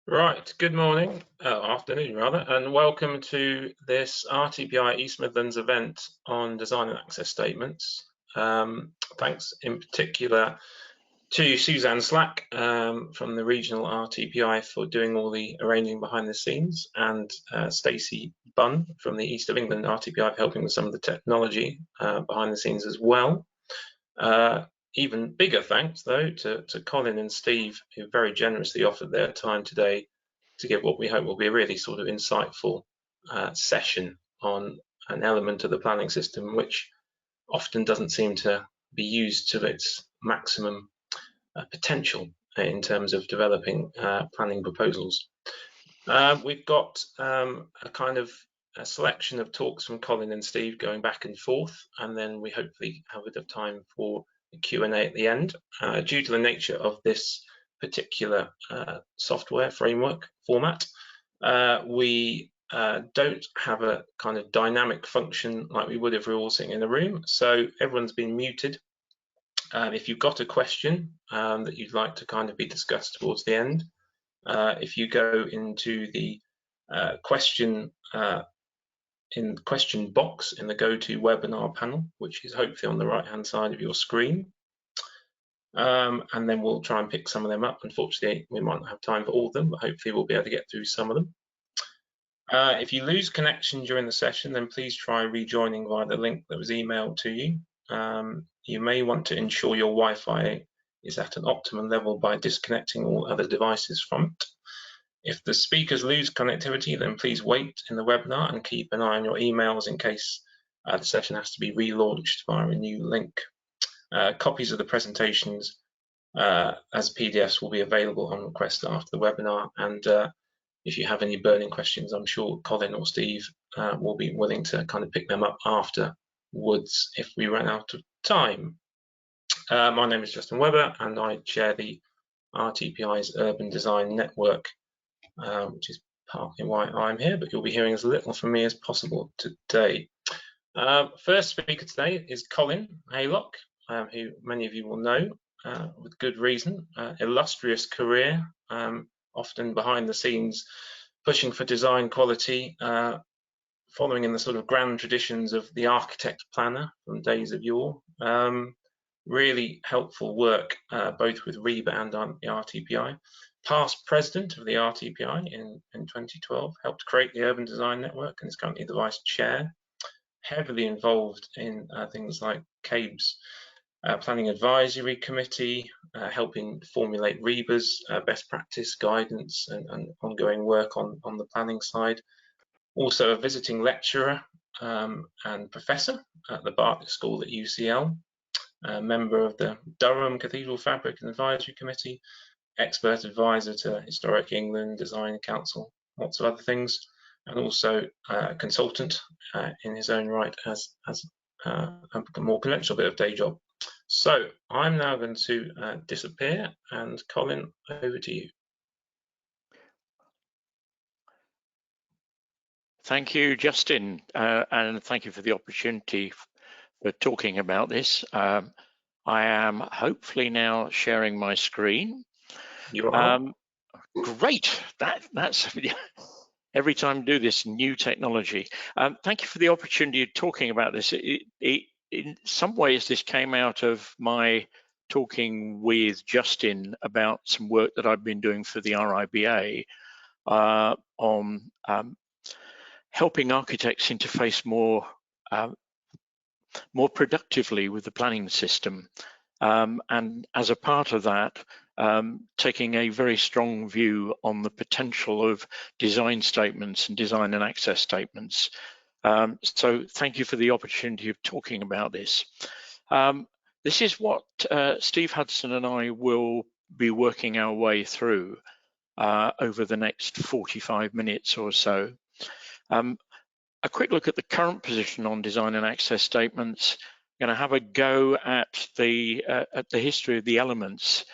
Right, good morning, afternoon rather, and welcome to this RTPI East Midlands event on design and access statements. Thanks in particular to Suzanne Slack from the regional RTPI for doing all the arranging behind the scenes, and Stacey Bunn from the East of England RTPI for helping with some of the technology behind the scenes as well. Even bigger thanks, though, to Colin and Steve, who very generously offered their time today to give what we hope will be a really sort of insightful session on an element of the planning system which often doesn't seem to be used to its maximum potential in terms of developing planning proposals. We've got a kind of a selection of talks from Colin and Steve going back and forth, and then we hopefully have a bit of time for the Q&A at the end. Due to the nature of this particular software framework format, we don't have a kind of dynamic function like we would if we were all sitting in a room, so everyone's been muted. If you've got a question that you'd like to kind of be discussed towards the end, if you go into the question box in the GoToWebinar panel, which is hopefully on the right-hand side of your screen, and then we'll try and pick some of them up. Unfortunately, we might not have time for all of them, but hopefully we'll be able to get through some of them. If you lose connection during the session, then please try rejoining via the link that was emailed to you. You may want to ensure your Wi-Fi is at an optimum level by disconnecting all other devices from it. If the speakers lose connectivity, then please wait in the webinar and keep an eye on your emails in case the session has to be relaunched via a new link. Copies of the presentations as PDFs will be available on request after the webinar, and if you have any burning questions, I'm sure Colin or Steve will be willing to kind of pick them up afterwards if we run out of time. My name is Justin Webber, and I chair the RTPI's Urban Design Network, which is partly why I'm here, but you'll be hearing as little from me as possible today. First speaker today is Colin Haywock, who many of you will know with good reason. Illustrious career, often behind the scenes, pushing for design quality, following in the sort of grand traditions of the architect planner from days of yore. Really helpful work, both with REBA and on the RTPI. Past president of the RTPI in 2012, helped create the Urban Design Network and is currently the vice chair. Heavily involved in things like CABE's Planning Advisory Committee, helping formulate REBA's best practice guidance and ongoing work on the planning side. Also a visiting lecturer and professor at the Bartlett School at UCL. A member of the Durham Cathedral Fabric and Advisory Committee, expert advisor to Historic England, Design Council, lots of other things, and also a consultant in his own right as a more conventional bit of day job. So I'm now going to disappear, and Colin, over to you. Thank you, Justin, and thank you for the opportunity for talking about this. I am hopefully now sharing my screen. You are. Great. That's every time I do this new technology. Thank you for the opportunity of talking about this. In some ways, this came out of my talking with Justin about some work that I've been doing for the RIBA on helping architects interface more productively with the planning system, and as a part of that, taking a very strong view on the potential of design statements and design and access statements. So thank you for the opportunity of talking about this. This is what Steve Hudson and I will be working our way through over the next 45 minutes or so. A quick look at the current position on design and access statements. I'm going to have a go at the history of the elements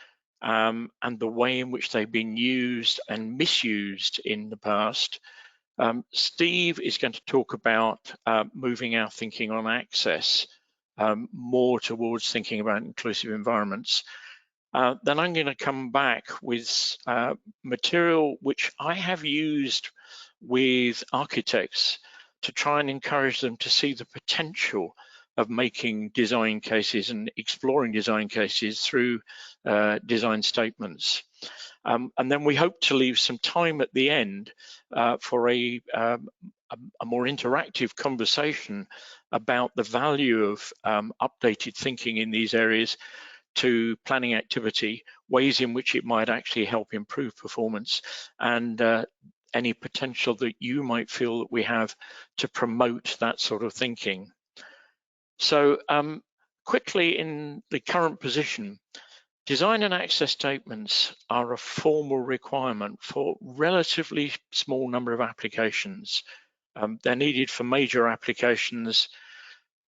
and the way in which they've been used and misused in the past. Steve is going to talk about moving our thinking on access more towards thinking about inclusive environments. Then I'm going to come back with material which I have used with architects to try and encourage them to see the potential of making design cases and exploring design cases through design statements. And then we hope to leave some time at the end for a more interactive conversation about the value of updated thinking in these areas to planning activity, ways in which it might actually help improve performance, and any potential that you might feel that we have to promote that sort of thinking. So quickly, in the current position, design and access statements are a formal requirement for relatively small number of applications. They're needed for major applications,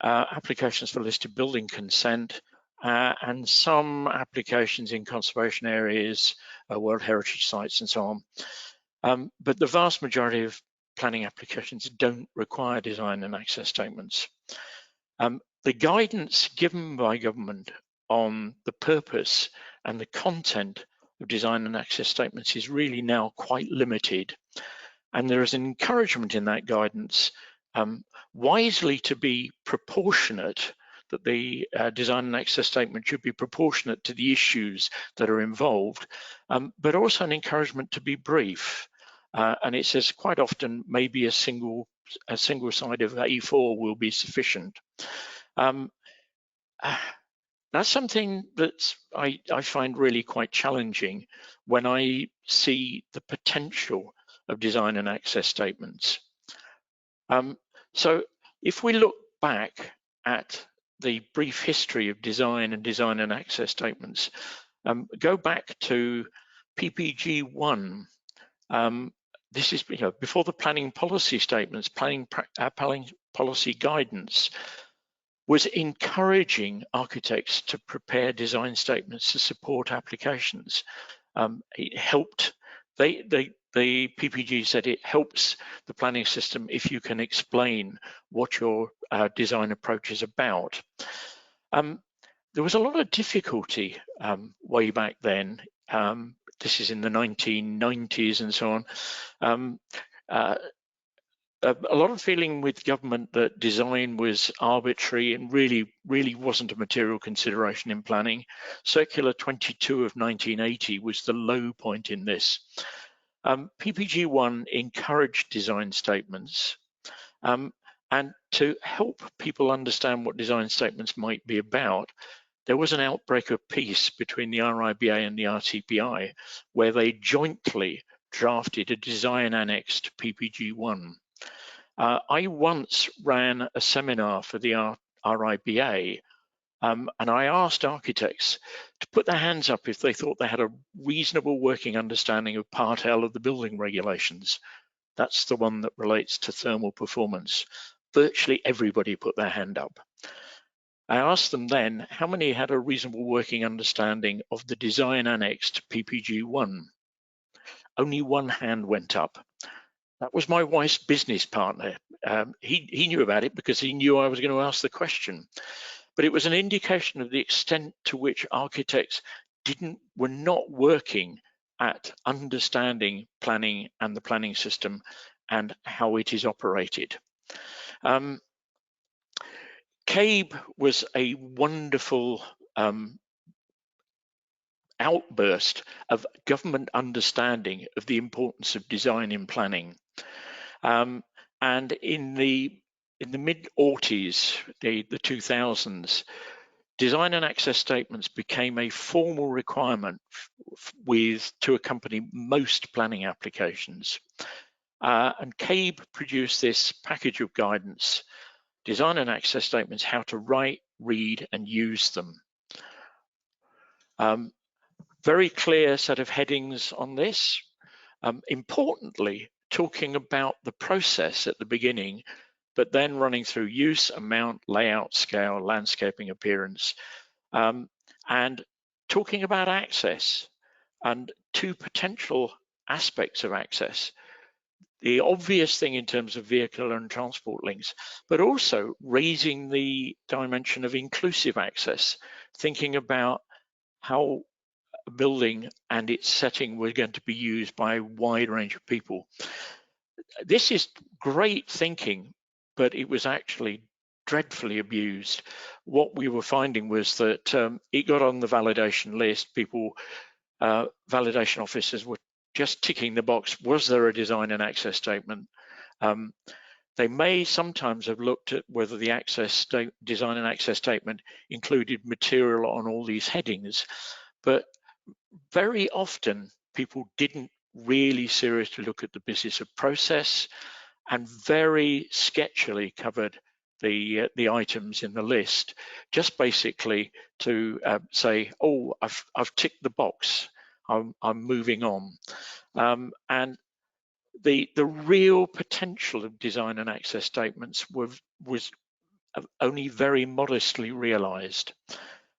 applications for listed building consent, and some applications in conservation areas, World Heritage sites and so on. But the vast majority of planning applications don't require design and access statements. The guidance given by government on the purpose and the content of design and access statements is really now quite limited. And there is an encouragement in that guidance wisely to be proportionate, that the design and access statement should be proportionate to the issues that are involved, but also an encouragement to be brief. And it says quite often maybe a single side of A4 will be sufficient. That's something that I find really quite challenging when I see the potential of design and access statements. So if we look back at the brief history of design and access statements, go back to PPG 1. This is before the planning policy statements, planning policy guidance was encouraging architects to prepare design statements to support applications. It helped, the PPG said it helps the planning system if you can explain what your design approach is about. There was a lot of difficulty way back then. This is in the 1990s and so on. A lot of feeling with government that design was arbitrary and really wasn't a material consideration in planning. Circular 22 of 1980 was the low point in this. PPG 1 encouraged design statements, and to help people understand what design statements might be about, there was an outbreak of peace between the RIBA and the RTPI, where they jointly drafted a design annex to PPG 1. I once ran a seminar for the RIBA, and I asked architects to put their hands up if they thought they had a reasonable working understanding of Part L of the building regulations. That's the one that relates to thermal performance. Virtually everybody put their hand up. I asked them then how many had a reasonable working understanding of the design annex to PPG 1. Only one hand went up. That was my wife's business partner. He knew about it because he knew I was going to ask the question. But it was an indication of the extent to which architects were not working at understanding planning and the planning system and how it is operated. CABE was a wonderful outburst of government understanding of the importance of design in planning. And in the mid-aughties, the 2000s, design and access statements became a formal requirement to accompany most planning applications. And CABE produced this package of guidance, design and access statements, how to write, read, and use them. Very clear set of headings on this. Importantly, talking about the process at the beginning, but then running through use, amount, layout, scale, landscaping, appearance, and talking about access and two potential aspects of access. The obvious thing in terms of vehicle and transport links, but also raising the dimension of inclusive access, thinking about how a building and its setting were going to be used by a wide range of people. This is great thinking, but it was actually dreadfully abused. What we were finding was that it got on the validation list. People, validation officers were just ticking the box. Was there a design and access statement? They may sometimes have looked at whether the design and access statement included material on all these headings, but very often people didn't really seriously look at the business of process and very sketchily covered the items in the list, just basically to say, oh, I've ticked the box, I'm moving on. And the real potential of design and access statements was only very modestly realized.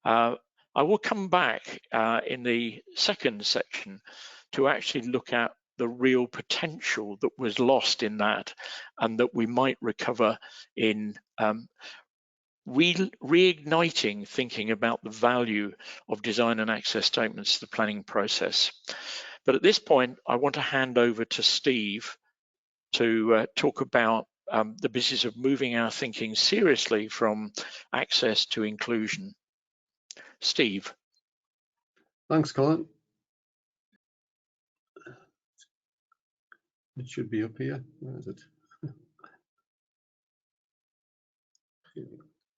I will come back in the second section to actually look at the real potential that was lost in that and that we might recover in reigniting thinking about the value of design and access statements to the planning process. But at this point, I want to hand over to Steve to talk about the business of moving our thinking seriously from access to inclusion. Steve. Thanks, Colin. It should be up here. Where is it?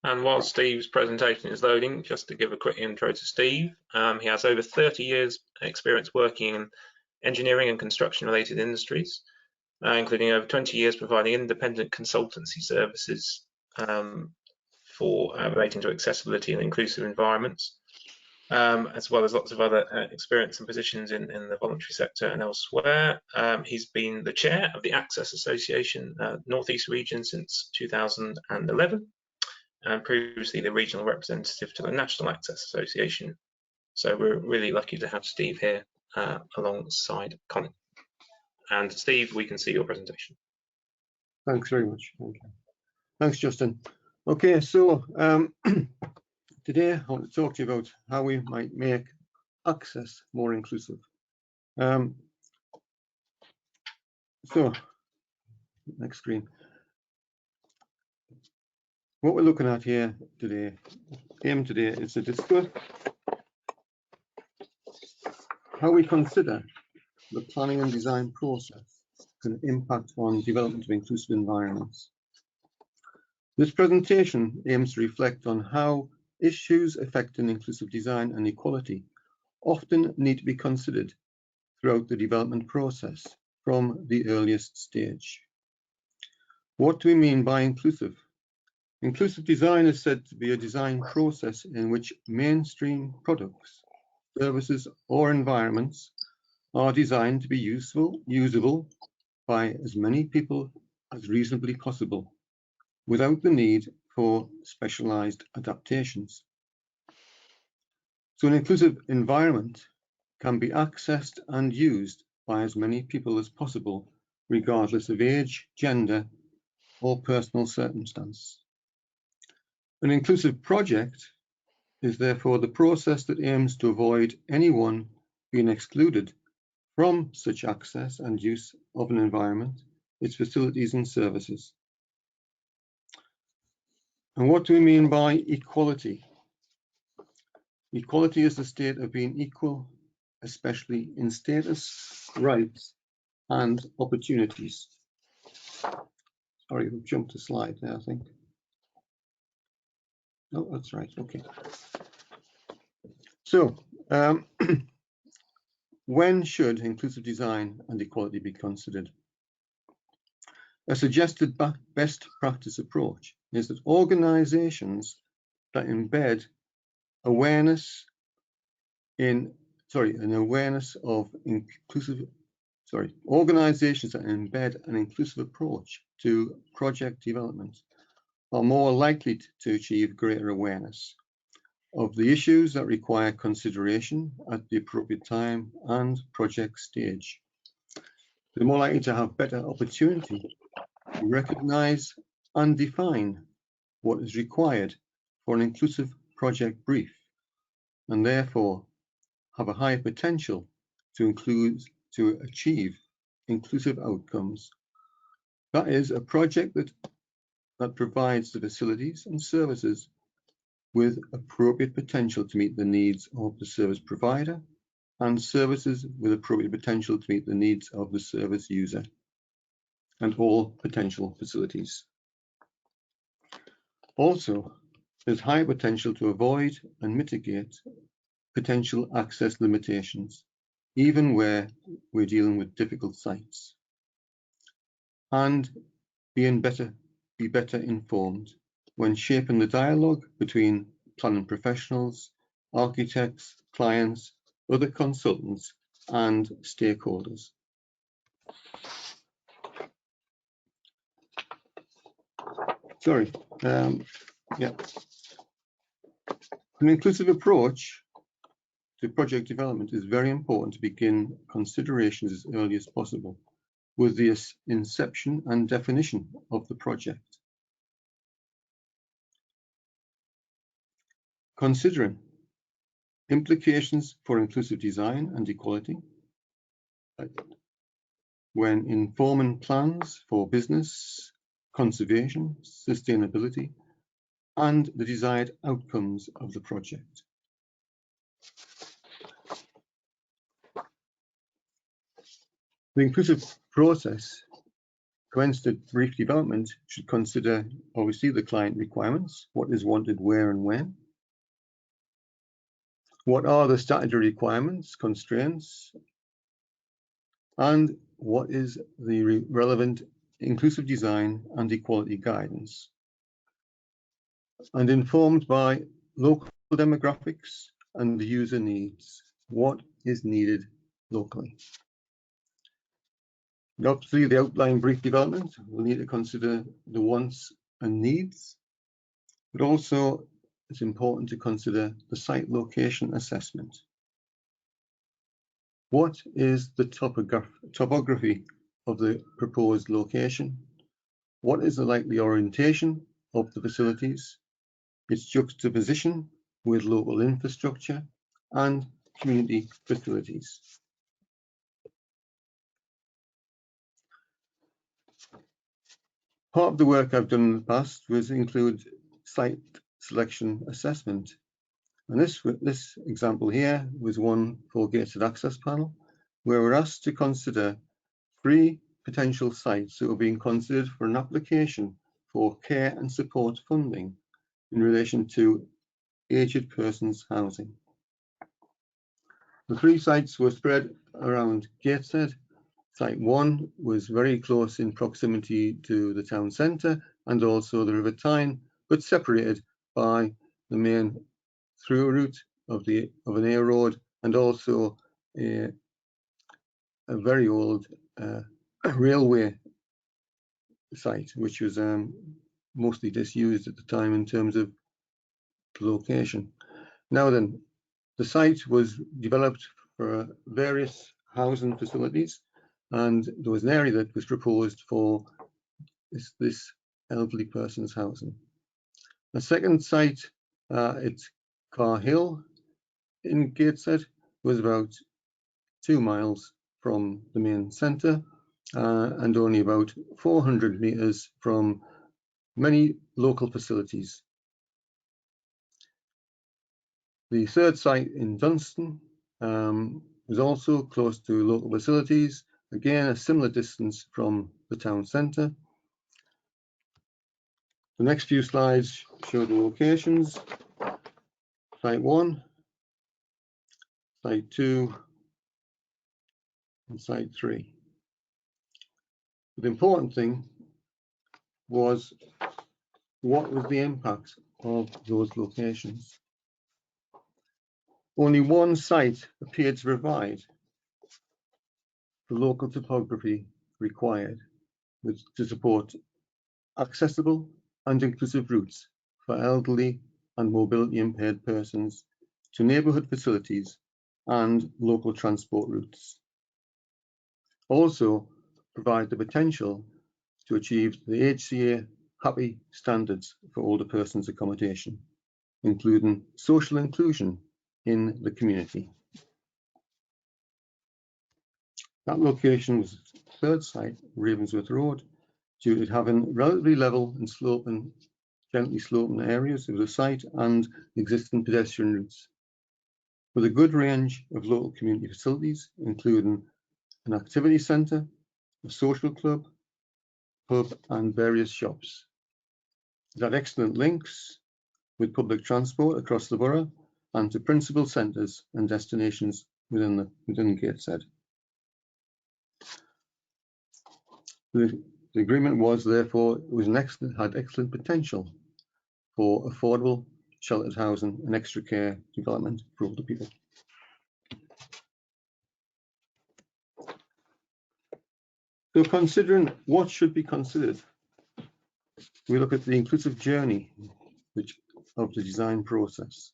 And while Steve's presentation is loading, just to give a quick intro to Steve, he has over 30 years experience working in engineering and construction related industries, including over 20 years providing independent consultancy services for relating to accessibility and inclusive environments, as well as lots of other experience and positions in the voluntary sector and elsewhere. He's been the chair of the Access Association Northeast region since 2011, and previously the regional representative to the National Access Association. So we're really lucky to have Steve here alongside Colin. And Steve, we can see your presentation. Thanks very much. Thank you. Thanks, Justin. Okay, so today I want to talk to you about how we might make access more inclusive. So, next screen. What we're looking at here today, is to discuss how we consider the planning and design process can impact on development of inclusive environments. This presentation aims to reflect on how issues affecting inclusive design and equality often need to be considered throughout the development process from the earliest stage. What do we mean by inclusive? Inclusive design is said to be a design process in which mainstream products, services, or environments are designed to be usable by as many people as reasonably possible, without the need for specialized adaptations. So an inclusive environment can be accessed and used by as many people as possible, regardless of age, gender, or personal circumstance. An inclusive project is therefore the process that aims to avoid anyone being excluded from such access and use of an environment, its facilities and services. And what do we mean by equality? Equality is the state of being equal, especially in status, rights, and opportunities. Sorry, we've jumped a slide there, I think. Oh, that's right, okay. So, when should inclusive design and equality be considered? A suggested best practice approach is that organizations that embed awareness organizations that embed an inclusive approach to project development are more likely to achieve greater awareness of the issues that require consideration at the appropriate time and project stage. They're more likely to have better opportunity to recognize and define what is required for an inclusive project brief, and therefore have a higher potential to achieve inclusive outcomes. That is, a project that provides the facilities and services with appropriate potential to meet the needs of the service provider and services with appropriate potential to meet the needs of the service user and all potential facilities. Also, there's high potential to avoid and mitigate potential access limitations, even where we're dealing with difficult sites, and be better informed when shaping the dialogue between planning professionals, architects, clients, other consultants, and stakeholders. Yeah. An inclusive approach to project development is very important to begin considerations as early as possible with the inception and definition of the project. Considering implications for inclusive design and equality when informing plans for business, conservation, sustainability, and the desired outcomes of the project. The inclusive process commenced at brief development should consider, obviously, the client requirements, what is wanted, where and when. What are the statutory requirements, constraints, and what is the relevant inclusive design and equality guidance? And informed by local demographics and the user needs, what is needed locally. Obviously, the outline brief development will need to consider the wants and needs, but also it's important to consider the site location assessment. What is the topography of the proposed location? What is the likely orientation of the facilities? Its juxtaposition with local infrastructure and community facilities. Part of the work I've done in the past was include site selection assessment. And this example here was one for gated access panel, where we're asked to consider 3 potential sites that were being considered for an application for care and support funding in relation to aged persons housing. The 3 sites were spread around Gateshead. Site 1 was very close in proximity to the town centre and also the River Tyne, but separated by the main through route of an A road and also a very old railway site, which was mostly disused at the time in terms of location. Now then, the site was developed for various housing facilities, and there was an area that was proposed for this elderly person's housing. The second site at Car Hill in Gateshead was about 2 miles from the main centre and only about 400 metres from many local facilities. The third site in Dunstan was also close to local facilities, again a similar distance from the town centre. The next few slides show the locations. Site 1, Site 2, and Site 3. The important thing was what was the impact of those locations. Only one site appeared to provide the local topography required to support accessible and inclusive routes for elderly and mobility impaired persons to neighbourhood facilities and local transport routes. Also provide the potential to achieve the HCA happy standards for older persons accommodation, including social inclusion in the community. That location was the third site, Ravensworth Road, due to it having relatively level and sloping, gently sloping areas of the site and existing pedestrian routes, with a good range of local community facilities, including an activity centre, a social club, pub and various shops. It had excellent links with public transport across the borough and to principal centres and destinations within Gateshead. The agreement was therefore had excellent potential for affordable sheltered housing and extra care development for older people. So considering what should be considered, we look at the inclusive journey of the design process,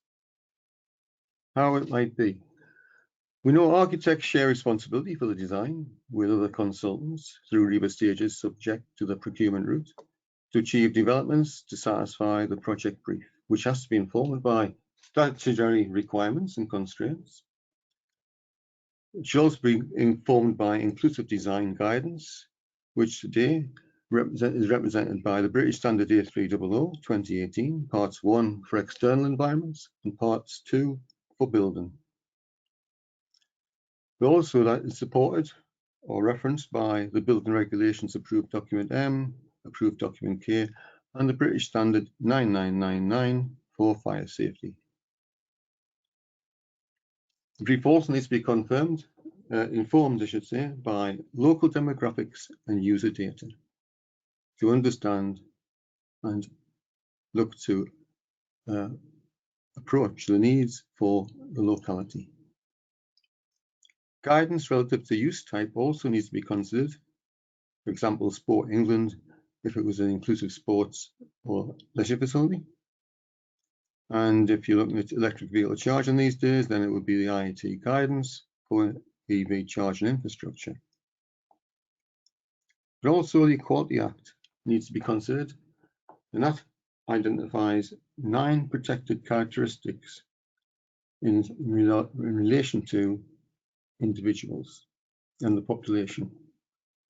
how it might be. We know architects share responsibility for the design with other consultants through RIBA stages subject to the procurement route to achieve developments to satisfy the project brief, which has to be informed by statutory requirements and constraints. It should also be informed by inclusive design guidance, which today is represented by the British Standard A300 2018, Parts 1 for external environments and Parts 2 for building. Also, that is supported or referenced by the Building Regulations Approved Document M, Approved Document K, and the British Standard 9999 for fire safety. The brief also needs to be informed, I should say, by local demographics and user data to understand and look to approach the needs for the locality. Guidance relative to use type also needs to be considered. For example, Sport England, if it was an inclusive sports or leisure facility. And if you're looking at electric vehicle charging these days, then it would be the IET guidance for EV charging infrastructure. But also the Equality Act needs to be considered, and that identifies 9 protected characteristics in relation to individuals and the population.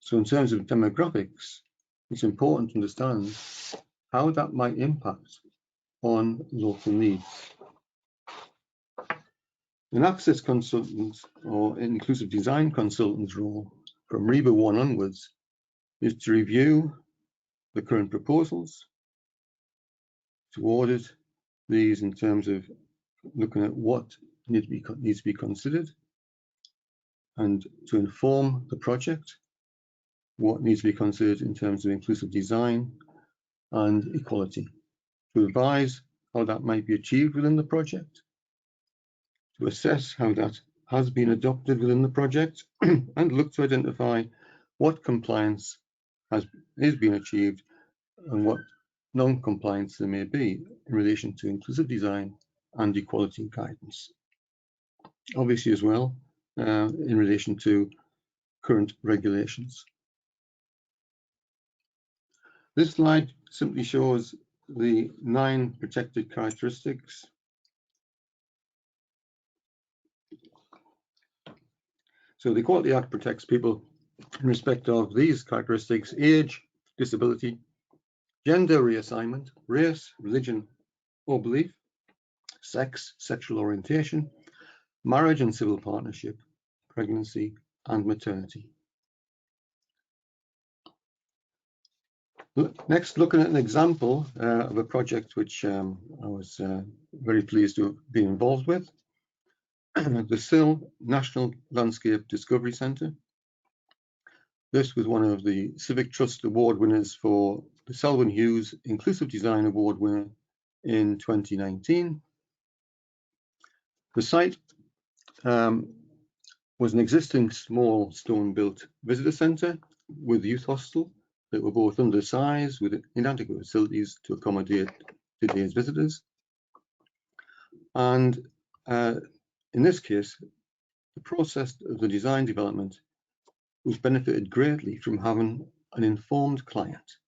So in terms of demographics, it's important to understand how that might impact on local needs. An access consultant or inclusive design consultant's role from RIBA 1 onwards is to review the current proposals, to audit these in terms of looking at what needs to be considered, and to inform the project what needs to be considered in terms of inclusive design and equality, to advise how that might be achieved within the project, to assess how that has been adopted within the project, and look to identify what compliance is being achieved and what non-compliance there may be in relation to inclusive design and equality guidance. Obviously as well, in relation to current regulations. This slide simply shows the 9 protected characteristics. So the Equality Act protects people in respect of these characteristics: age, disability, gender reassignment, race, religion or belief, sex, sexual orientation, marriage and civil partnership, pregnancy and maternity. Next, looking at an example of a project which I was very pleased to be involved with, the SIL National Landscape Discovery Centre. This was one of the Civic Trust Award winners for the Selwyn Hughes Inclusive Design Award winner in 2019. The site was an existing small stone-built visitor centre with youth hostel that were both undersized with inadequate facilities to accommodate today's visitors. And in this case, the process of the design development was benefited greatly from having an informed client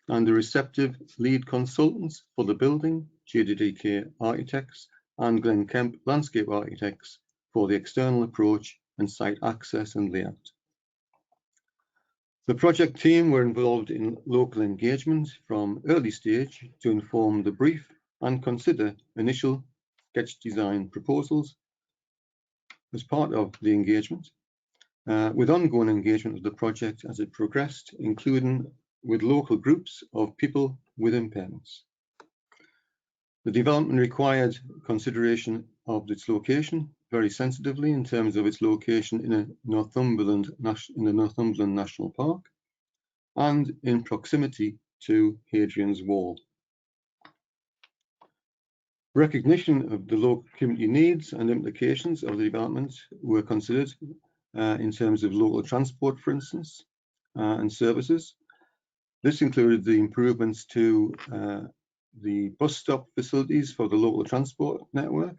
and the receptive lead consultants for the building, JDDK Architects and Glen Kemp Landscape Architects for the external approach and site access and layout. The project team were involved in local engagement from early stage to inform the brief and consider initial sketch design proposals as part of the engagement, with ongoing engagement of the project as it progressed, including with local groups of people with impairments. The development required consideration of its location very sensitively in terms of its location in the Northumberland National Park and in proximity to Hadrian's Wall. Recognition of the local community needs and implications of the development were considered in terms of local transport, for instance, and services. This included the improvements to the bus stop facilities for the local transport network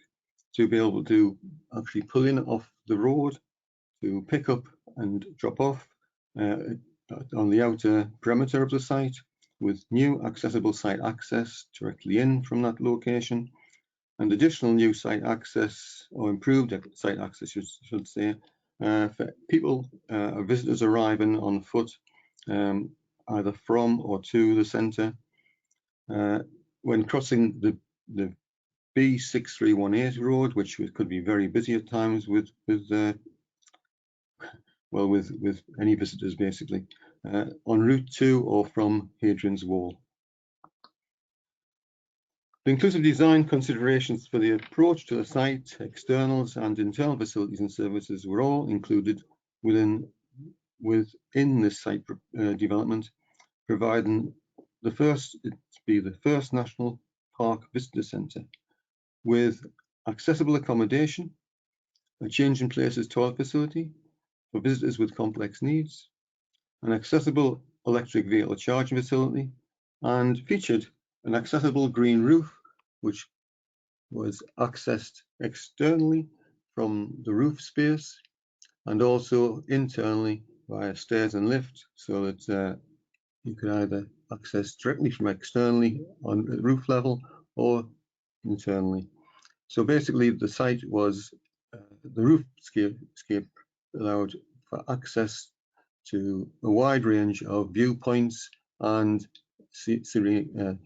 to be able to actually pull in off the road to pick up and drop off on the outer perimeter of the site, with new accessible site access directly in from that location, and additional new site access, or improved site access, should say, for people, visitors arriving on foot, either from or to the centre, when crossing the B6318 road, which could be very busy at times with any visitors, basically, en route to or from Hadrian's Wall. The inclusive design considerations for the approach to the site, externals and internal facilities and services were all included within this site development, providing the first National Park Visitor Centre with accessible accommodation, a change in places toilet facility for visitors with complex needs, an accessible electric vehicle charging facility, and featured an accessible green roof, which was accessed externally from the roof space and also internally via stairs and lift, so that you could either access directly from externally on the roof level or internally. So basically the site was, the roofscape allowed for access to a wide range of viewpoints and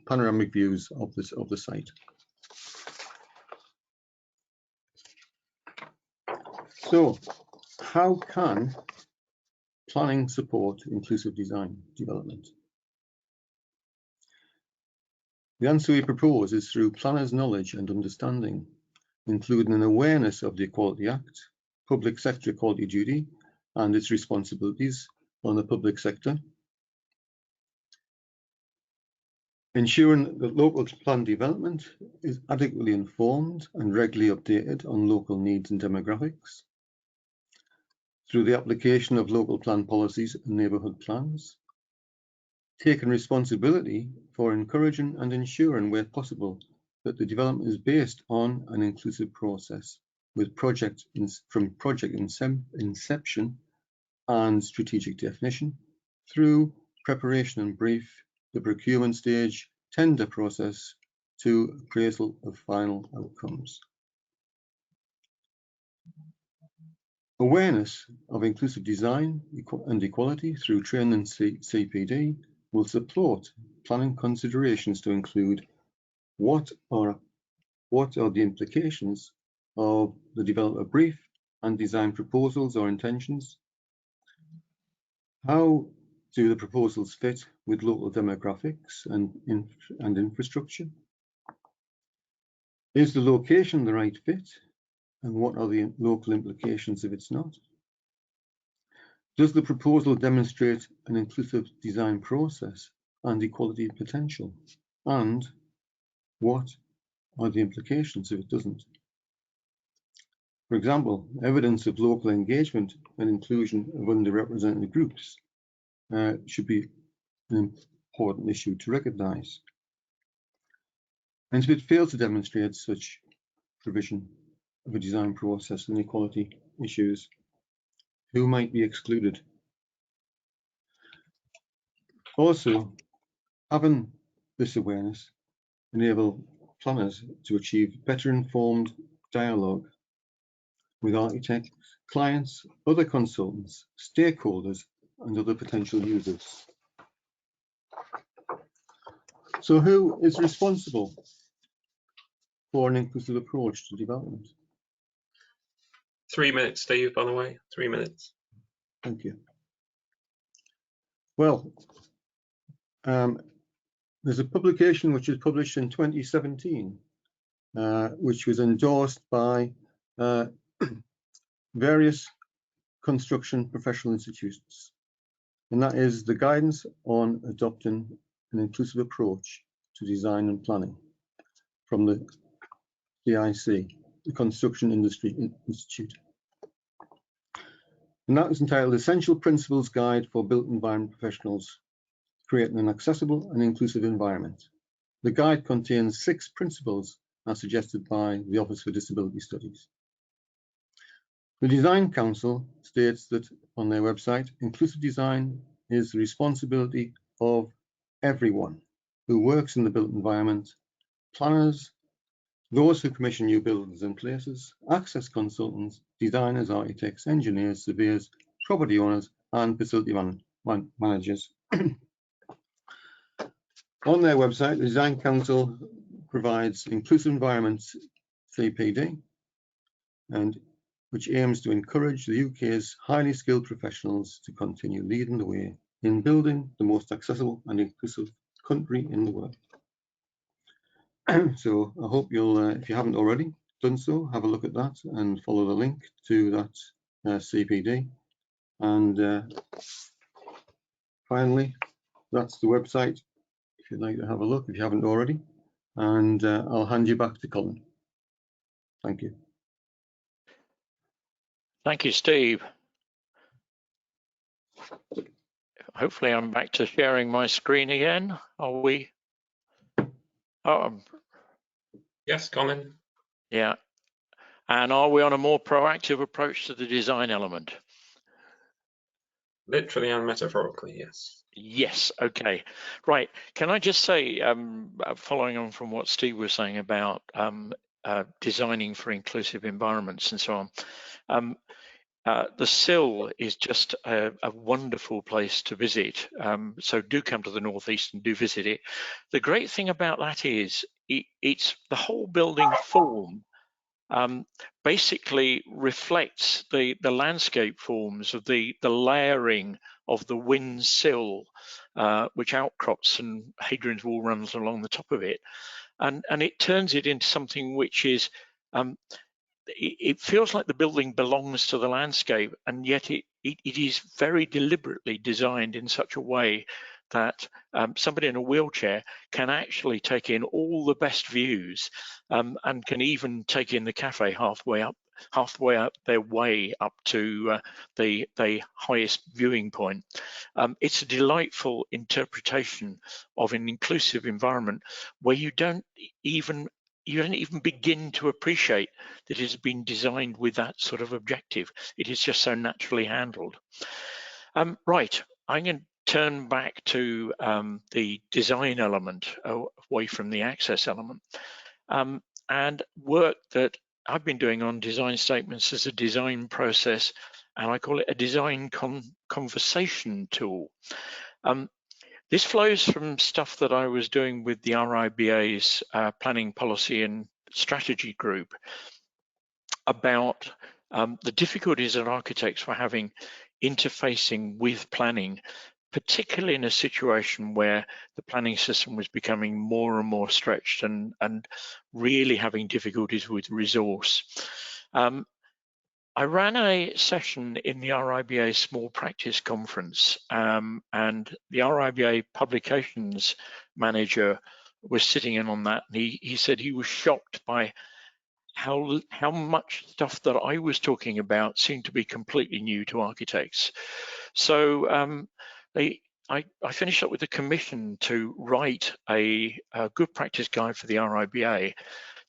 panoramic views of the site. So how can planning support inclusive design development? The answer we propose is through planners' knowledge and understanding, including an awareness of the Equality Act, public sector equality duty and its responsibilities on the public sector, ensuring that local plan development is adequately informed and regularly updated on local needs and demographics, through the application of local plan policies and neighbourhood plans, taking responsibility for encouraging and ensuring where possible that the development is based on an inclusive process with from project inception and strategic definition through preparation and brief, the procurement stage, tender process to appraisal of final outcomes. Awareness of inclusive design and equality through training and CPD will support planning considerations to include what are the implications of the developer brief and design proposals or intentions. How do the proposals fit with local demographics and infrastructure? Is the location the right fit? And what are the local implications if it's not? Does the proposal demonstrate an inclusive design process and equality potential? And what are the implications if it doesn't? For example, evidence of local engagement and inclusion of underrepresented groups should be an important issue to recognise. And if it fails to demonstrate such provision of a design process and equality issues, who might be excluded? Also, having this awareness enable planners to achieve better informed dialogue with architects, clients, other consultants, stakeholders and other potential users. So who is responsible for an inclusive approach to development? 3 minutes, Steve, by the way, 3 minutes. Thank you. Well, there's a publication which was published in 2017, which was endorsed by various construction professional institutions, and that is the Guidance on Adopting an Inclusive Approach to Design and Planning from the CIC, the Construction Industry Institute. And that was entitled Essential Principles Guide for Built Environment Professionals Creating an Accessible and Inclusive Environment. The guide contains 6 principles as suggested by the Office for Disability Studies. The Design Council states that on their website, inclusive design is the responsibility of everyone who works in the built environment: planners, those who commission new buildings and places, access consultants, designers, architects, engineers, surveyors, property owners, and facility managers. On their website, the Design Council provides Inclusive Environments CPD, and which aims to encourage the UK's highly skilled professionals to continue leading the way in building the most accessible and inclusive country in the world. So I hope you'll, if you haven't already done so, have a look at that and follow the link to that CPD. And finally, that's the website if you'd like to have a look, if you haven't already. And I'll hand you back to Colin. Thank you. Thank you, Steve. Hopefully I'm back to sharing my screen again. Are we? Oh, Yes, Colin. yeah. And are we on a more proactive approach to the design element? Literally and metaphorically, yes. Yes, okay. Right. Can I just say, following on from what Steve was saying about designing for inclusive environments and so on, the Sill is just a wonderful place to visit. So do come to the Northeast and do visit it. The great thing about that is it's the whole building form basically reflects the landscape forms of the layering of the wind sill, which outcrops and Hadrian's Wall runs along the top of it. And it turns it into something which is, it feels like the building belongs to the landscape, and yet it is very deliberately designed in such a way that somebody in a wheelchair can actually take in all the best views and can even take in the cafe halfway up their way up to the highest viewing point. It's a delightful interpretation of an inclusive environment where you don't even begin to appreciate that it has been designed with that sort of objective. It is just so naturally handled. Right, I'm going to turn back to the design element away from the access element, and work that I've been doing on design statements as a design process, and I call it a design conversation tool. This flows from stuff that I was doing with the RIBA's Planning Policy and Strategy Group about the difficulties that architects were having interfacing with planning, particularly in a situation where the planning system was becoming more and more stretched and really having difficulties with resource. I ran a session in the RIBA Small Practice Conference, and the RIBA Publications Manager was sitting in on that, and he said he was shocked by how much stuff that I was talking about seemed to be completely new to architects. So I finished up with a commission to write a good practice guide for the RIBA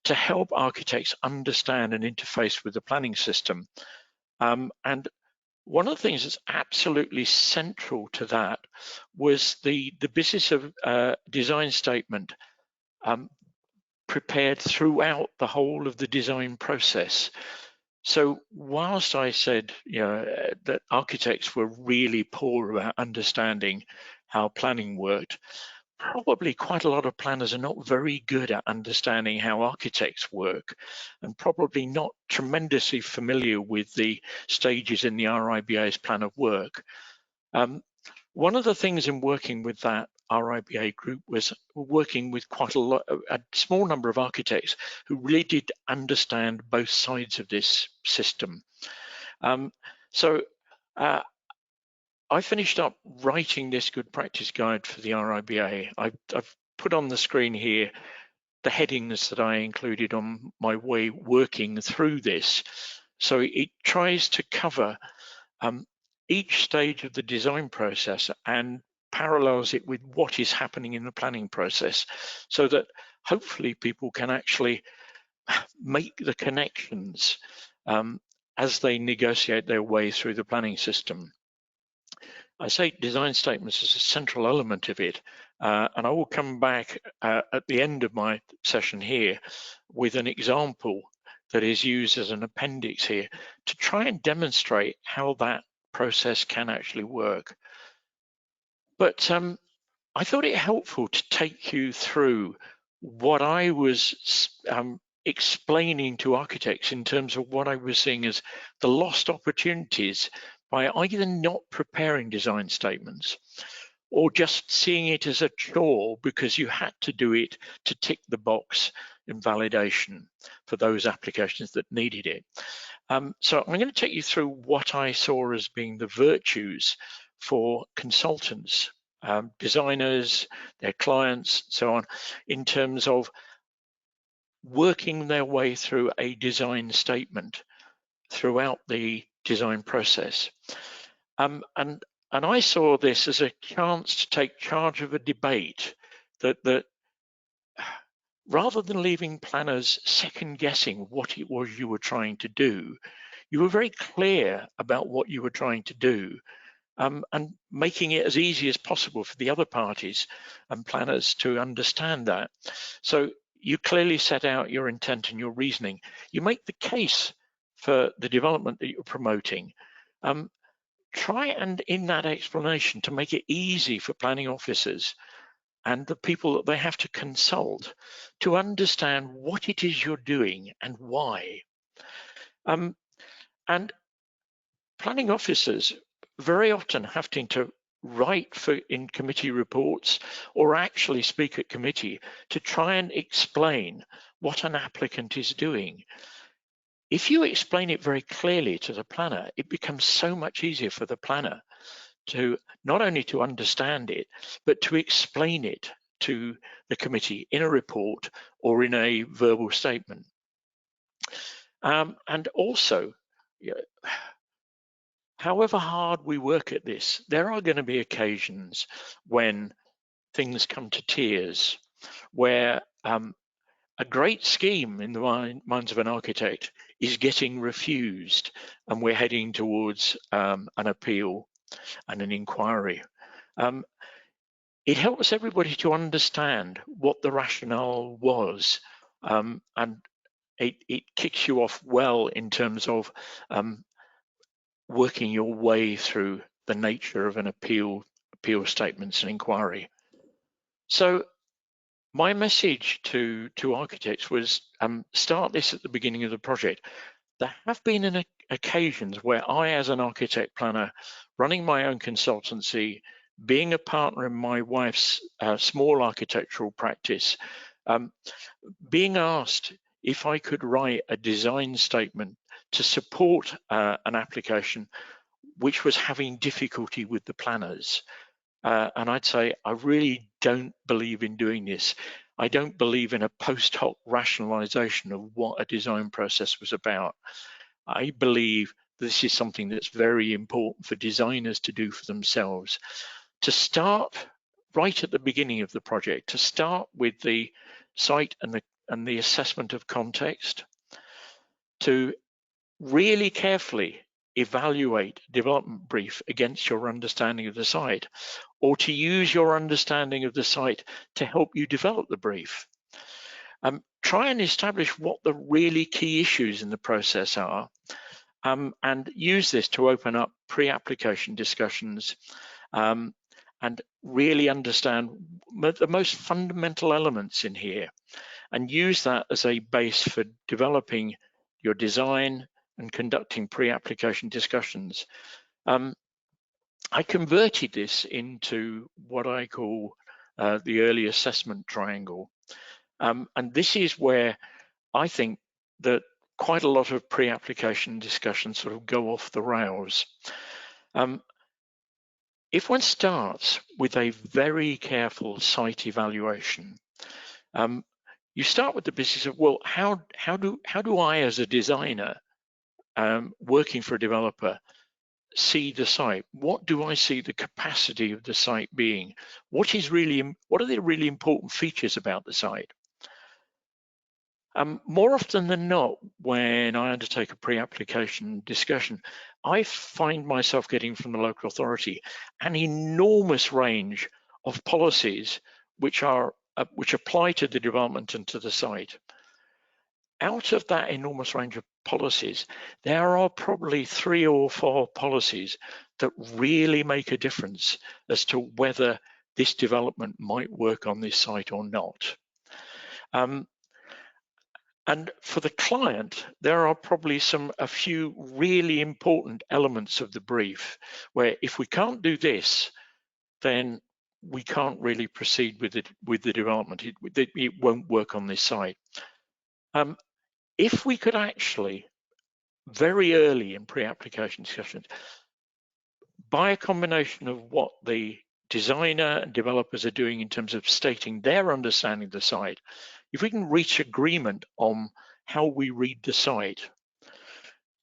to help architects understand and interface with the planning system. And one of the things that's absolutely central to that was the business of design statement prepared throughout the whole of the design process. So whilst I said, that architects were really poor about understanding how planning worked, probably quite a lot of planners are not very good at understanding how architects work, and probably not tremendously familiar with the stages in the RIBA's plan of work. One of the things in working with that RIBA group was working with quite a small number of architects who really did understand both sides of this system. I finished up writing this good practice guide for the RIBA. I've put on the screen here the headings that I included on my way working through this. So it tries to cover each stage of the design process and parallels it with what is happening in the planning process, so that hopefully people can actually make the connections as they negotiate their way through the planning system. I say design statements is a central element of it, and I will come back at the end of my session here with an example that is used as an appendix here to try and demonstrate how that process can actually work. But I thought it helpful to take you through what I was explaining to architects in terms of what I was seeing as the lost opportunities by either not preparing design statements or just seeing it as a chore because you had to do it to tick the box in validation for those applications that needed it. So I'm going to take you through what I saw as being the virtues for consultants, designers, their clients, so on, in terms of working their way through a design statement throughout the design process. And I saw this as a chance to take charge of a debate that rather than leaving planners second guessing what it was you were trying to do, you were very clear about what you were trying to do, and making it as easy as possible for the other parties and planners to understand that. So you clearly set out your intent and your reasoning. You make the case for the development that you're promoting. Try and in that explanation to make it easy for planning officers and the people that they have to consult to understand what it is you're doing and why. And planning officers very often having to write in committee reports or actually speak at committee to try and explain what an applicant is doing. If you explain it very clearly to the planner, it becomes so much easier for the planner to not only to understand it, but to explain it to the committee in a report or in a verbal statement. And also, however hard we work at this, there are going to be occasions when things come to tears, where a great scheme in the minds of an architect is getting refused, and we're heading towards an appeal and an inquiry. It helps everybody to understand what the rationale was, and it kicks you off well in terms of working your way through the nature of an appeal statements and inquiry. So my message to architects was start this at the beginning of the project. There have been occasions where I, as an architect planner, running my own consultancy, being a partner in my wife's small architectural practice, being asked if I could write a design statement to support an application which was having difficulty with the planners. And I'd say, I really don't believe in doing this. I don't believe in a post hoc rationalization of what a design process was about. I believe this is something that's very important for designers to do for themselves. To start right at the beginning of the project, to start with the site and the assessment of context, to really carefully evaluate development brief against your understanding of the site, or to use your understanding of the site to help you develop the brief. try and establish what the really key issues in the process are, and use this to open up pre-application discussions, and really understand the most fundamental elements in here, and use that as a base for developing your design and conducting pre-application discussions. I converted this into what I call the early assessment triangle. And this is where I think that quite a lot of pre-application discussions sort of go off the rails. If one starts with a very careful site evaluation, you start with the business of, well, how do I as a designer working for a developer see the site? What do I see the capacity of the site being? What are the really important features about the site? More often than not, when I undertake a pre-application discussion, I find myself getting from the local authority an enormous range of policies which apply to the development and to the site. Out of that enormous range of policies, there are probably 3 or 4 policies that really make a difference as to whether this development might work on this site or not. And for the client, there are probably a few really important elements of the brief where if we can't do this, then we can't really proceed with the development. It won't work on this site. If we could actually, very early in pre-application discussions, by a combination of what the designer and developers are doing in terms of stating their understanding of the site, if we can reach agreement on how we read the site,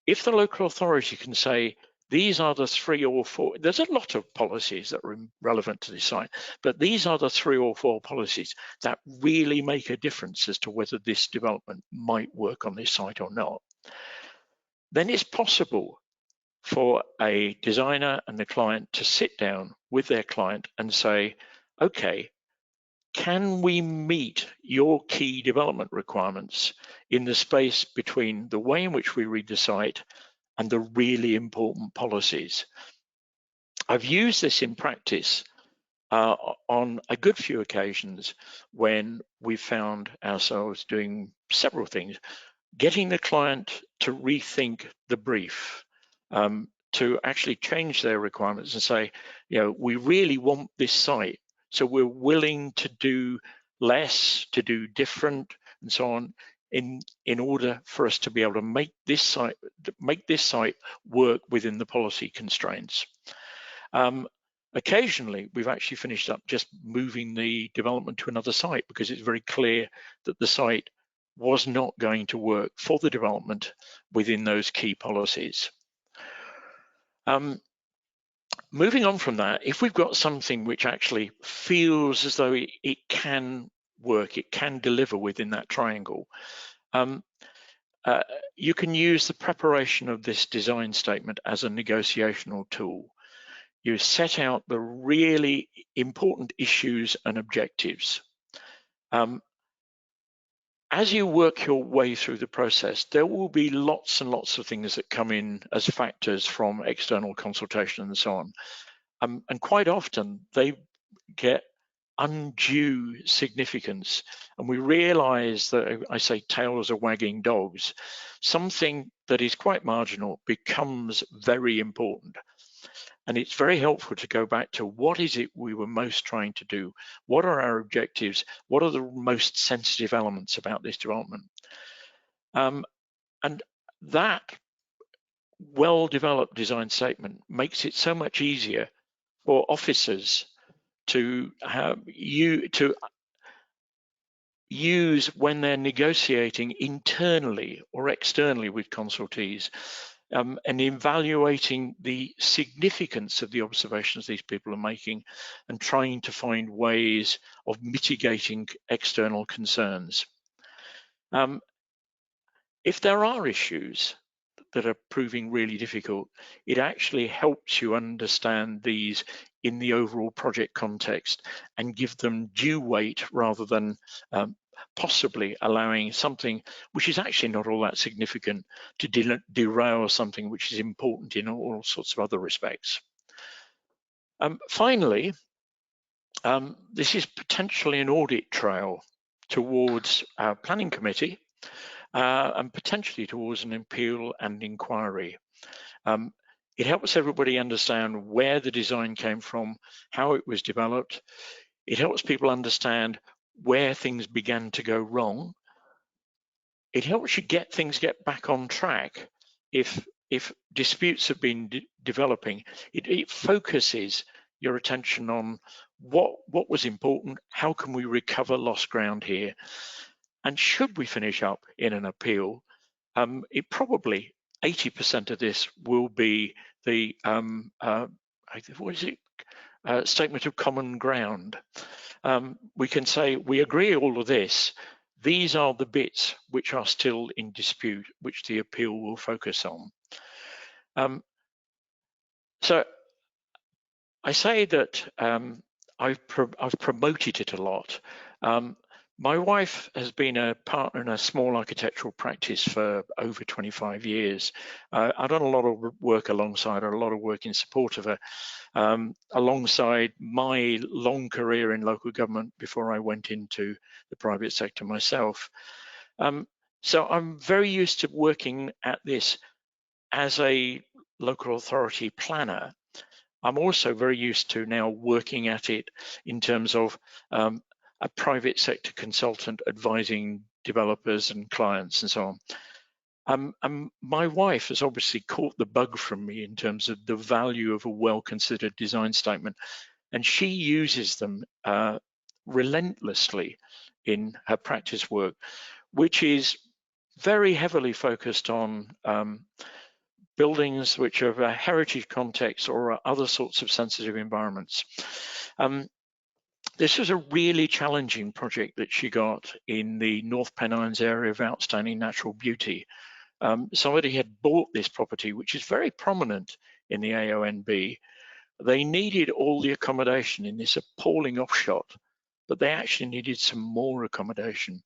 if the local authority can say, these are the 3 or 4, there's a lot of policies that are relevant to this site, but these are the 3 or 4 policies that really make a difference as to whether this development might work on this site or not, then it's possible for a designer and the client to sit down with their client and say, okay, can we meet your key development requirements in the space between the way in which we read the site and the really important policies? I've used this in practice on a good few occasions when we found ourselves doing several things, getting the client to rethink the brief, to actually change their requirements and say, we really want this site, so we're willing to do less, to do different, and so on, in order for us to be able to make this site work within the policy constraints. Occasionally, we've actually finished up just moving the development to another site because it's very clear that the site was not going to work for the development within those key policies. Moving on from that, if we've got something which actually feels as though it can work, it can deliver within that triangle, you can use the preparation of this design statement as a negotiational tool. You set out the really important issues and objectives. As you work your way through the process, there will be lots and lots of things that come in as factors from external consultation and so on. And quite often they get undue significance. And we realize that, I say tails are wagging dogs, something that is quite marginal becomes very important. And it's very helpful to go back to what is it we were most trying to do? What are our objectives? What are the most sensitive elements about this development? And that well-developed design statement makes it so much easier for officers to use when they're negotiating internally or externally with consultees, and evaluating the significance of the observations these people are making and trying to find ways of mitigating external concerns. If there are issues that are proving really difficult, it actually helps you understand these in the overall project context and give them due weight rather than possibly allowing something which is actually not all that significant to derail something which is important in all sorts of other respects. Finally, this is potentially an audit trail towards our planning committee and potentially towards an appeal and inquiry. It helps everybody understand where the design came from, how it was developed. It helps people understand where things began to go wrong. It helps you get back on track if disputes have been developing. It focuses your attention on what was important, how can we recover lost ground here, and should we finish up in an appeal, it probably 80% of this will be the statement of common ground. We can say we agree all of this. These are the bits which are still in dispute, which the appeal will focus on. So I say that I've promoted it a lot. My wife has been a partner in a small architectural practice for over 25 years. I've done a lot of work alongside her, a lot of work in support of her, alongside my long career in local government before I went into the private sector myself. So I'm very used to working at this as a local authority planner. I'm also very used to now working at it in terms of a private sector consultant advising developers and clients and so on. My wife has obviously caught the bug from me in terms of the value of a well-considered design statement, and she uses them relentlessly in her practice work, which is very heavily focused on buildings which are of a heritage context or other sorts of sensitive environments. This was a really challenging project that she got in the North Pennines area of outstanding natural beauty. Somebody had bought this property, which is very prominent in the AONB. They needed all the accommodation in this appalling offshot, but they actually needed some more accommodation.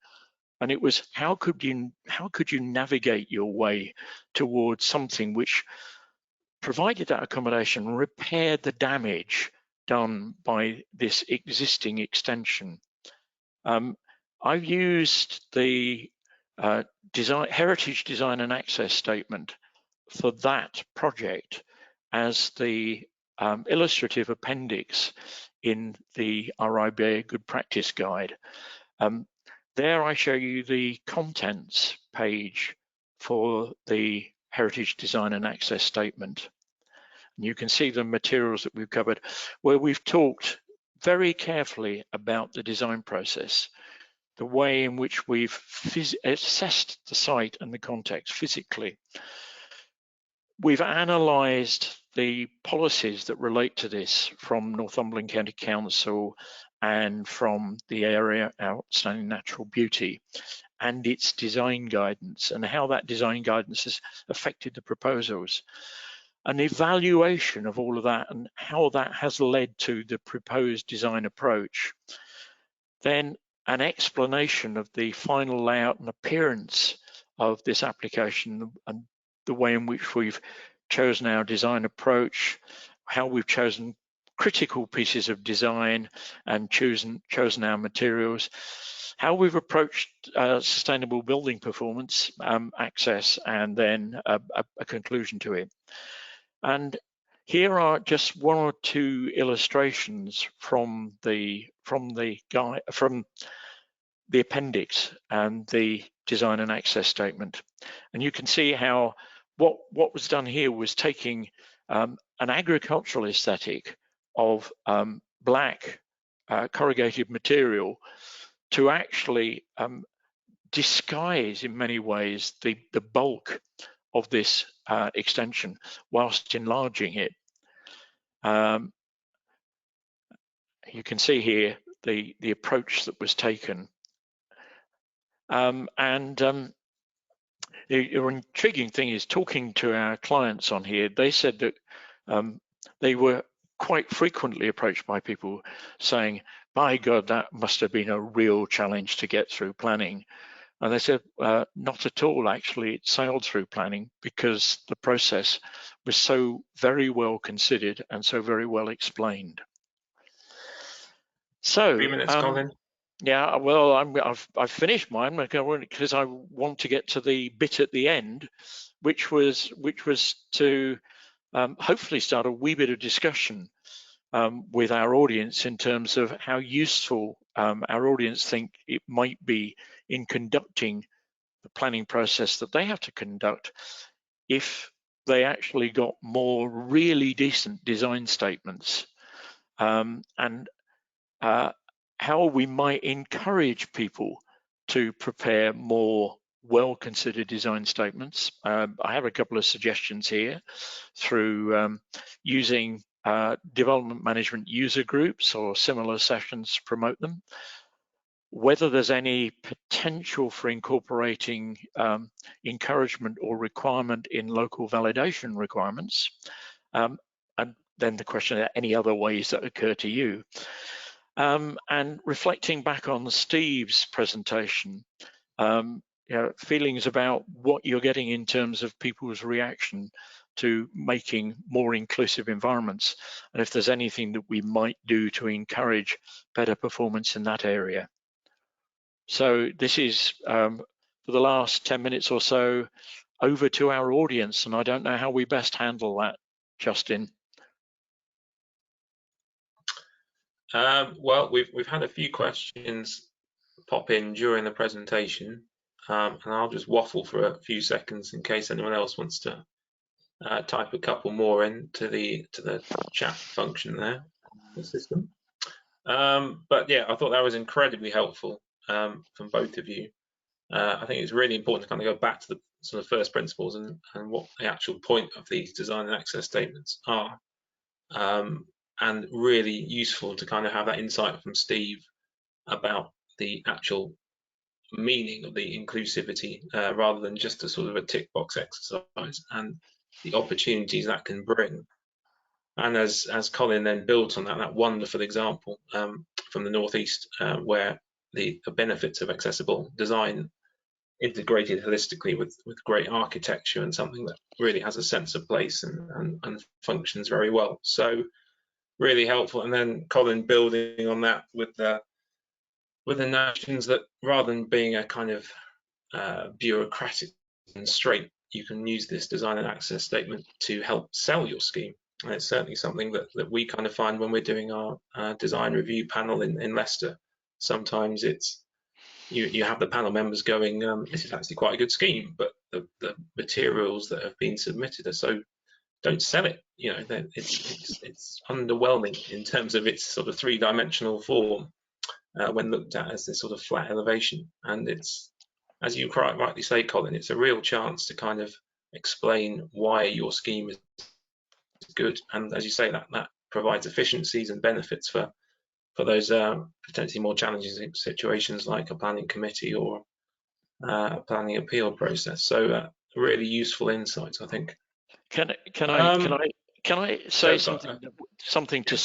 And it was how could you navigate your way towards something which provided that accommodation, repaired the damage done by this existing extension. I've used the Heritage Design and Access Statement for that project as the illustrative appendix in the RIBA Good Practice Guide. There I show you the contents page for the Heritage Design and Access Statement. And you can see the materials that we've covered, where we've talked very carefully about the design process, the way in which we've assessed the site and the context physically. We've analysed the policies that relate to this from Northumberland County Council and from the area Outstanding Natural Beauty and its design guidance and how that design guidance has affected the proposals. An evaluation of all of that and how that has led to the proposed design approach. Then an explanation of the final layout and appearance of this application and the way in which we've chosen our design approach, how we've chosen critical pieces of design and chosen our materials, how we've approached sustainable building performance, access, and then a conclusion to it. And here are just one or two illustrations from the appendix and the design and access statement. And you can see how what was done here was taking an agricultural aesthetic of black corrugated material to actually disguise in many ways the bulk of this extension whilst enlarging it. You can see here the approach that was taken. The intriguing thing is talking to our clients on here, they said that they were quite frequently approached by people saying, by God, that must have been a real challenge to get through planning. And they said, not at all, actually, it sailed through planning because the process was so very well considered and so very well explained. So, 3 minutes, Colin. yeah, well, I've finished mine because I want to get to the bit at the end, which was to hopefully start a wee bit of discussion with our audience in terms of how useful our audience think it might be in conducting the planning process that they have to conduct if they actually got more really decent design statements, and how we might encourage people to prepare more well-considered design statements. I have a couple of suggestions here through using development management user groups or similar sessions to promote them. Whether there's any potential for incorporating encouragement or requirement in local validation requirements, and then the question of any other ways that occur to you. And reflecting back on Steve's presentation, feelings about what you're getting in terms of people's reaction to making more inclusive environments, and if there's anything that we might do to encourage better performance in that area. So this is, for the last 10 minutes or so, over to our audience, and I don't know how we best handle that, Justin. Well, we've had a few questions pop in during the presentation, and I'll just waffle for a few seconds in case anyone else wants to type a couple more into the chat function there, the system. But yeah, I thought that was incredibly helpful from both of you. I think it's really important to kind of go back to the sort of first principles and what the actual point of these design and access statements are. And really useful to kind of have that insight from Steve about the actual meaning of the inclusivity rather than just a sort of a tick box exercise and the opportunities that can bring. And as Colin then built on that wonderful example from the Northeast where the benefits of accessible design integrated holistically with great architecture and something that really has a sense of place and functions very well. So really helpful. And then Colin building on that with the notions that rather than being a kind of bureaucratic constraint, you can use this design and access statement to help sell your scheme. And it's certainly something that we kind of find when we're doing our design review panel in Leicester. Sometimes it's you have the panel members going, this is actually quite a good scheme, but the materials that have been submitted are so, don't sell it. You know, it's underwhelming in terms of its sort of three-dimensional form when looked at as this sort of flat elevation. And it's, as you quite rightly say, Colin, it's a real chance to kind of explain why your scheme is good. And as you say, that provides efficiencies and benefits for those potentially more challenging situations like a planning committee or a planning appeal process. So really useful insights, I think. Can I say something to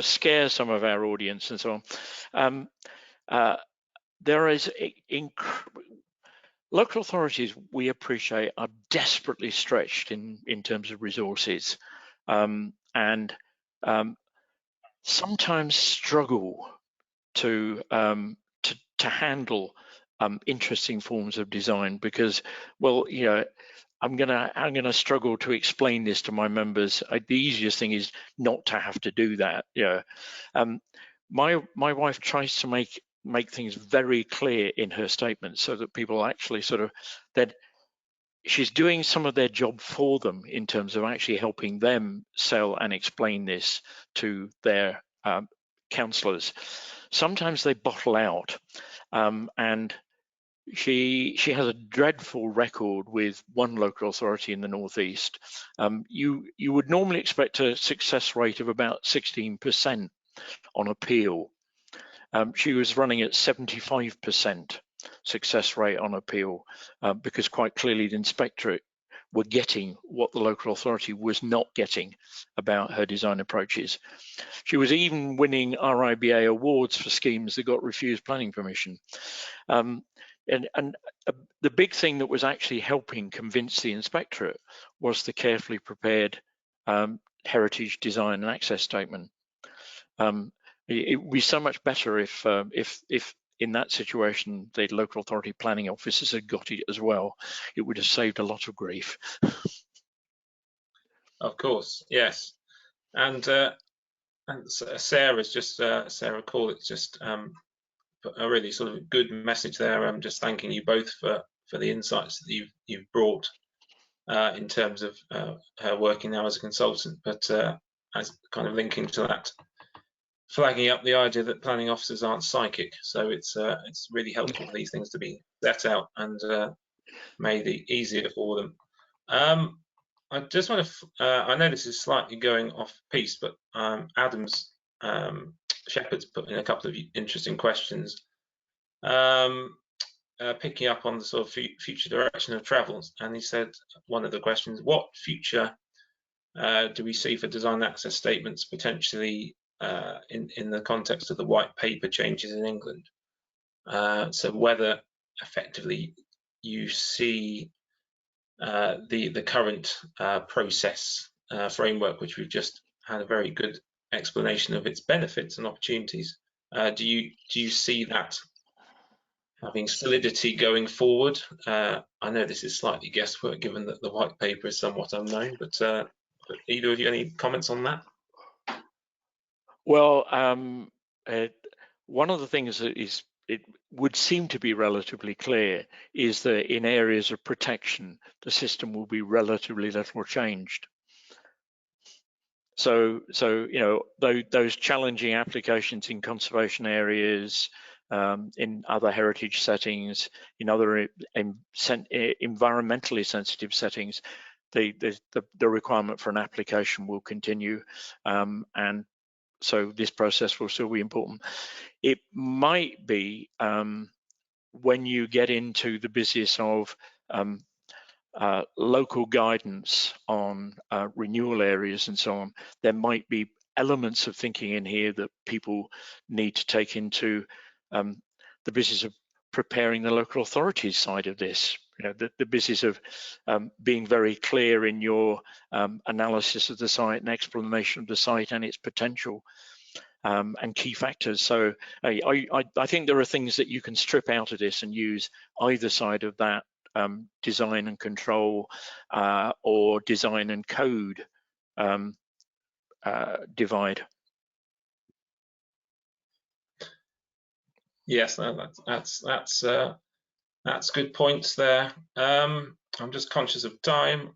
scare some of our audience and so on? There is local authorities, we appreciate, are desperately stretched in terms of resources, and sometimes struggle to handle interesting forms of design because, well, you know, I'm gonna struggle to explain this to my members. The easiest thing is not to have to do that. Yeah, my wife tries to make things very clear in her statement so that people actually sort of that she's doing some of their job for them in terms of actually helping them sell and explain this to their councillors. Sometimes they bottle out, and she has a dreadful record with one local authority in the Northeast. You would normally expect a success rate of about 16% on appeal. She was running at 75% success rate on appeal because quite clearly the inspectorate were getting what the local authority was not getting about her design approaches. She was even winning RIBA awards for schemes that got refused planning permission. The big thing that was actually helping convince the inspectorate was the carefully prepared heritage design and access statement. It would be so much better if in that situation the local authority planning officers had got it as well. It would have saved a lot of grief. Of course, yes. And Sarah's just Sarah Call, it's just a really sort of good message there. I'm just thanking you both for the insights that you've brought in terms of her working now as a consultant, but as kind of linking to that, flagging up the idea that planning officers aren't psychic. So it's really helpful for these things to be set out and made easier for them. I just want to, I know this is slightly going off piece, but Adam's Shepherd's put in a couple of interesting questions, picking up on the sort of future direction of travel. And he said, one of the questions, what future do we see for design access statements potentially in the context of the white paper changes in England? So whether effectively you see the current process framework, which we've just had a very good explanation of its benefits and opportunities. Do you see that having solidity going forward? I know this is slightly guesswork given that the white paper is somewhat unknown, but either of you any comments on that? Well, one of the things that it would seem to be relatively clear is that in areas of protection, the system will be relatively little changed. So you know, those challenging applications in conservation areas, in other heritage settings, in other environmentally sensitive settings, the requirement for an application will continue, and so this process will still be important. It might be when you get into the business of local guidance on renewal areas and so on, there might be elements of thinking in here that people need to take into the business of preparing the local authorities side of this. You know, the business of being very clear in your analysis of the site and explanation of the site and its potential and key factors. So I think there are things that you can strip out of this and use either side of that design and control or design and code divide. Yes, that's good points there. I'm just conscious of time.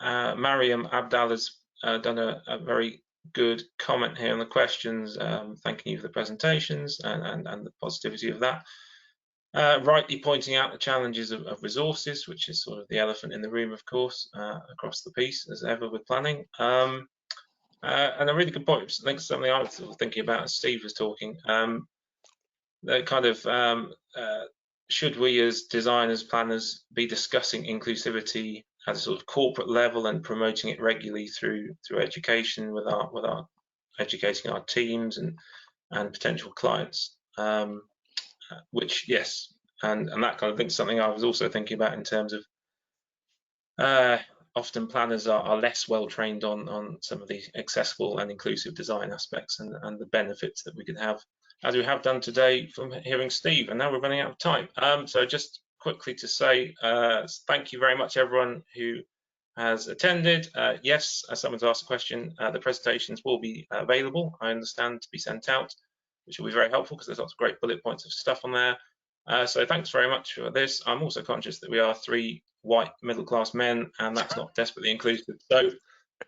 Mariam Abdallah's done a very good comment here on the questions, thanking you for the presentations and the positivity of that. Rightly pointing out the challenges of resources, which is sort of the elephant in the room, of course, across the piece, as ever with planning. And a really good point, which links to something I was sort of thinking about as Steve was talking. The kind of should we as designers, planners be discussing inclusivity at a sort of corporate level and promoting it regularly through education with our educating our teams and potential clients, which yes, and that kind of thing is something I was also thinking about in terms of often planners are less well trained on some of the accessible and inclusive design aspects and the benefits that we could have, as we have done today from hearing Steve. And now we're running out of time. So just quickly to say thank you very much everyone who has attended. Yes, as someone's asked a question, the presentations will be available, I understand, to be sent out, which will be very helpful because there's lots of great bullet points of stuff on there. So thanks very much for this. I'm also conscious that we are 3 white middle-class men, and that's not desperately inclusive. So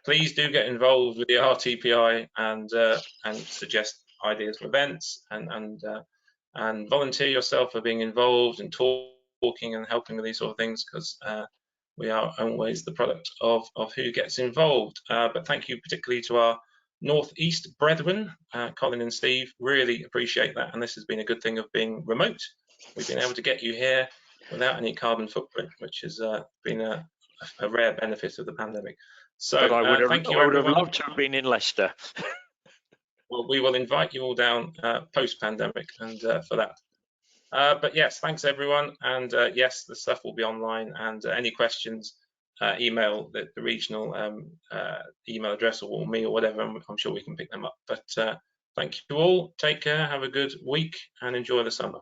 please do get involved with the RTPI and suggest ideas for events and volunteer yourself for being involved and talking and helping with these sort of things, because we are always the product of who gets involved. But thank you particularly to our Northeast brethren, Colin and Steve. Really appreciate that, and this has been a good thing of being remote. We've been able to get you here without any carbon footprint, which has been a a rare benefit of the pandemic. So But I would have, thank you, I would have everyone. loved to have been in Leicester. Well, we will invite you all down post-pandemic and for that. But yes, thanks everyone. And yes, the stuff will be online, and any questions, email the regional email address or me or whatever. I'm sure we can pick them up. But thank you all. Take care. Have a good week and enjoy the summer.